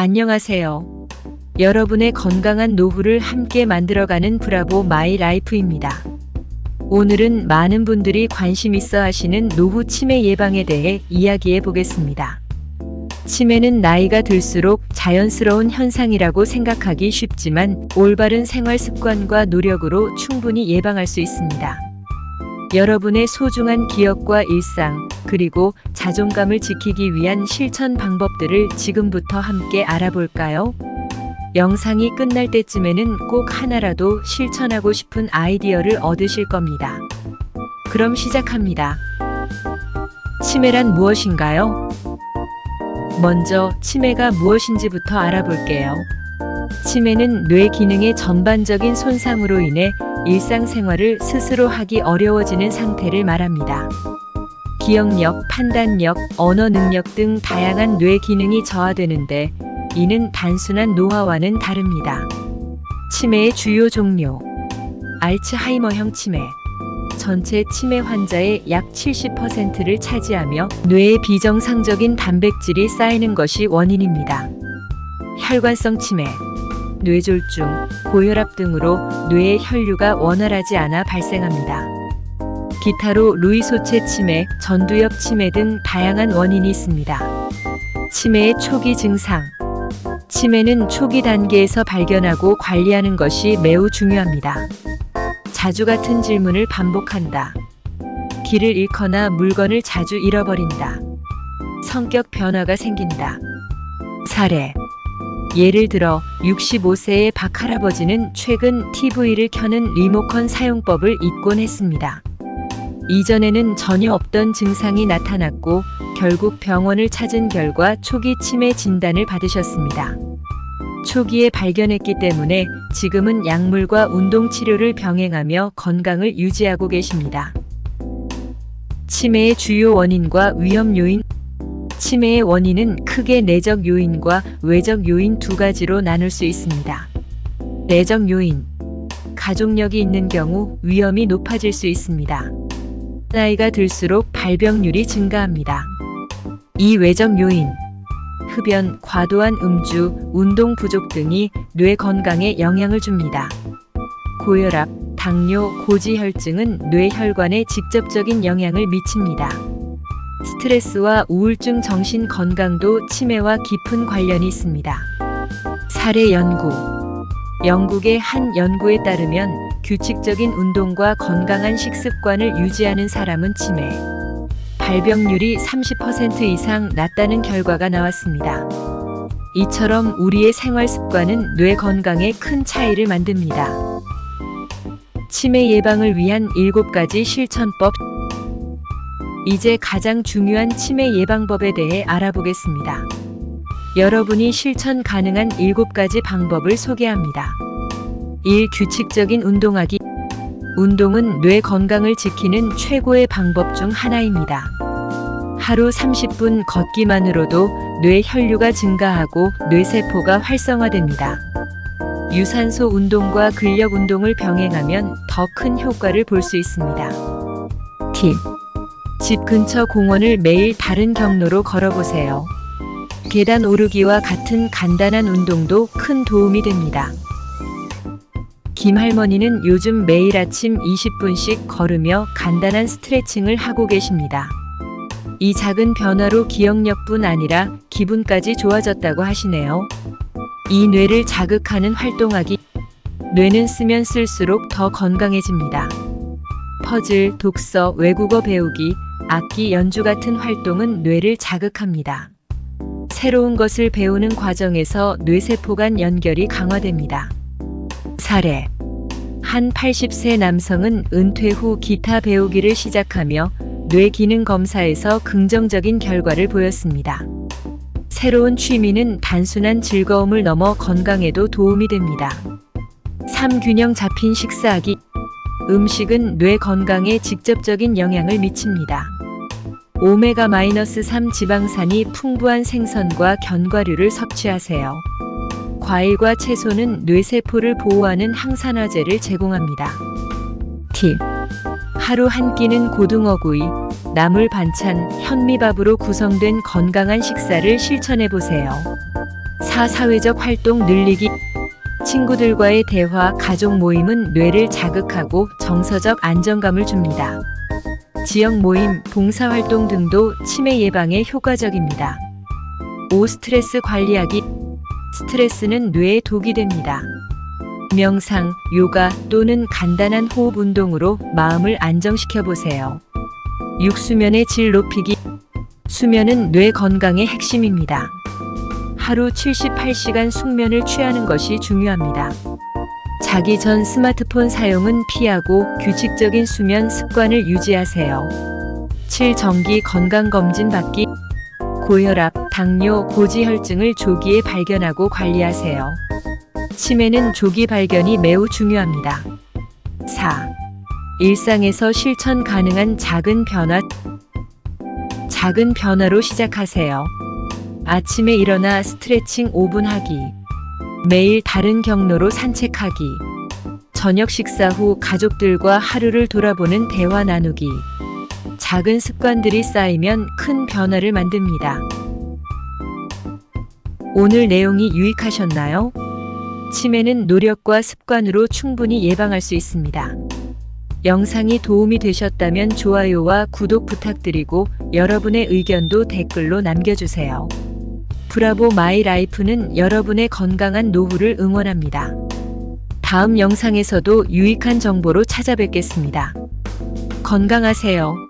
안녕하세요. 여러분의 건강한 노후를 함께 만들어가는 브라보 마이 라이프입니다. 오늘은 많은 분들이 관심 있어 하시는 노후 치매 예방에 대해 이야기해 보겠습니다. 치매는 나이가 들수록 자연스러운 현상이라고 생각하기 쉽지만 올바른 생활 습관과 노력으로 충분히 예방할 수 있습니다. 여러분의 소중한 기억과 일상, 그리고 자존감을 지키기 위한 실천 방법들을 지금부터 함께 알아볼까요? 영상이 끝날 때쯤에는 꼭 하나라도 실천하고 싶은 아이디어를 얻으실 겁니다. 그럼 시작합니다. 치매란 무엇인가요? 먼저 치매가 무엇인지부터 알아볼게요. 치매는 뇌 기능의 전반적인 손상으로 인해 일상생활을 스스로 하기 어려워지는 상태를 말합니다. 기억력, 판단력, 언어 능력 등 다양한 뇌 기능이 저하되는데 이는 단순한 노화와는 다릅니다. 치매의 주요 종류. 알츠하이머형 치매. 전체 치매 환자의 약 70%를 차지하며 뇌에 비정상적인 단백질이 쌓이는 것이 원인입니다. 혈관성 치매. 뇌졸중, 고혈압 등으로 뇌의 혈류가 원활하지 않아 발생합니다. 기타로 루이소체 치매, 전두엽 치매 등 다양한 원인이 있습니다. 치매의 초기 증상. 치매는 초기 단계에서 발견하고 관리하는 것이 매우 중요합니다. 자주 같은 질문을 반복한다. 길을 잃거나 물건을 자주 잃어버린다. 성격 변화가 생긴다. 사례. 예를 들어 65세의 박 할아버지는 최근 TV를 켜는 리모컨 사용법을 잊곤 했습니다. 이전에는 전혀 없던 증상이 나타났고 결국 병원을 찾은 결과 초기 치매 진단을 받으셨습니다. 초기에 발견했기 때문에 지금은 약물과 운동 치료를 병행하며 건강을 유지하고 계십니다. 치매의 주요 원인과 위험 요인. 치매의 원인은 크게 내적 요인과 외적 요인 두 가지로 나눌 수 있습니다. 내적 요인. 가족력이 있는 경우 위험이 높아질 수 있습니다. 나이가 들수록 발병률이 증가합니다. 이 외적 요인. 흡연, 과도한 음주, 운동 부족 등이 뇌 건강에 영향을 줍니다. 고혈압, 당뇨, 고지혈증은 뇌 혈관에 직접적인 영향을 미칩니다. 스트레스와 우울증 정신 건강도 치매와 깊은 관련이 있습니다. 사례 연구. 영국의 한 연구에 따르면 규칙적인 운동과 건강한 식습관을 유지하는 사람은 치매 발병률이 30% 이상 낮다는 결과가 나왔습니다. 이처럼 우리의 생활 습관은 뇌 건강에 큰 차이를 만듭니다. 치매 예방을 위한 7가지 실천법. 이제 가장 중요한 치매 예방법에 대해 알아보겠습니다. 여러분이 실천 가능한 7가지 방법을 소개합니다. 1. 규칙적인 운동하기. 운동은 뇌 건강을 지키는 최고의 방법 중 하나입니다. 하루 30분 걷기만으로도 뇌 혈류가 증가하고 뇌세포가 활성화됩니다. 유산소 운동과 근력 운동을 병행하면 더 큰 효과를 볼 수 있습니다. 팁. 집 근처 공원을 매일 다른 경로로 걸어보세요. 계단 오르기와 같은 간단한 운동도 큰 도움이 됩니다. 김할머니는 요즘 매일 아침 20분씩 걸으며 간단한 스트레칭을 하고 계십니다. 이 작은 변화로 기억력뿐 아니라 기분까지 좋아졌다고 하시네요. 이 뇌를 자극하는 활동하기. 뇌는 쓰면 쓸수록 더 건강해집니다. 퍼즐, 독서, 외국어 배우기, 악기 연주 같은 활동은 뇌를 자극합니다. 새로운 것을 배우는 과정에서 뇌세포 간 연결이 강화됩니다. 사례. 한 80세 남성은 은퇴 후 기타 배우기를 시작하며 뇌 기능 검사에서 긍정적인 결과를 보였습니다. 새로운 취미는 단순한 즐거움을 넘어 건강에도 도움이 됩니다. 3. 균형 잡힌 식사하기. 음식은 뇌 건강에 직접적인 영향을 미칩니다. 오메가-3 지방산이 풍부한 생선과 견과류를 섭취하세요. 과일과 채소는 뇌세포를 보호하는 항산화제를 제공합니다. 팁. 하루 한 끼는 고등어구이, 나물 반찬, 현미밥으로 구성된 건강한 식사를 실천해 보세요. 4. 4. 사회적 활동 늘리기. 친구들과의 대화, 가족 모임은 뇌를 자극하고 정서적 안정감을 줍니다. 지역 모임, 봉사활동 등도 치매 예방에 효과적입니다. 5. 스트레스 관리하기. 스트레스는 뇌에 독이 됩니다. 명상, 요가 또는 간단한 호흡 운동으로 마음을 안정시켜 보세요. 6. 수면의 질 높이기. 수면은 뇌 건강의 핵심입니다. 하루 78시간 숙면을 취하는 것이 중요합니다. 자기 전 스마트폰 사용은 피하고 규칙적인 수면 습관을 유지하세요. 7. 정기 건강검진 받기. 고혈압, 당뇨, 고지혈증을 조기에 발견하고 관리하세요. 치매는 조기 발견이 매우 중요합니다. 4. 일상에서 실천 가능한 작은 변화. 작은 변화로 시작하세요. 아침에 일어나 스트레칭 5분 하기. 매일 다른 경로로 산책하기. 저녁 식사 후 가족들과 하루를 돌아보는 대화 나누기. 작은 습관들이 쌓이면 큰 변화를 만듭니다. 오늘 내용이 유익하셨나요? 치매는 노력과 습관으로 충분히 예방할 수 있습니다. 영상이 도움이 되셨다면 좋아요와 구독 부탁드리고 여러분의 의견도 댓글로 남겨주세요. 브라보 마이 라이프는 여러분의 건강한 노후를 응원합니다. 다음 영상에서도 유익한 정보로 찾아뵙겠습니다. 건강하세요.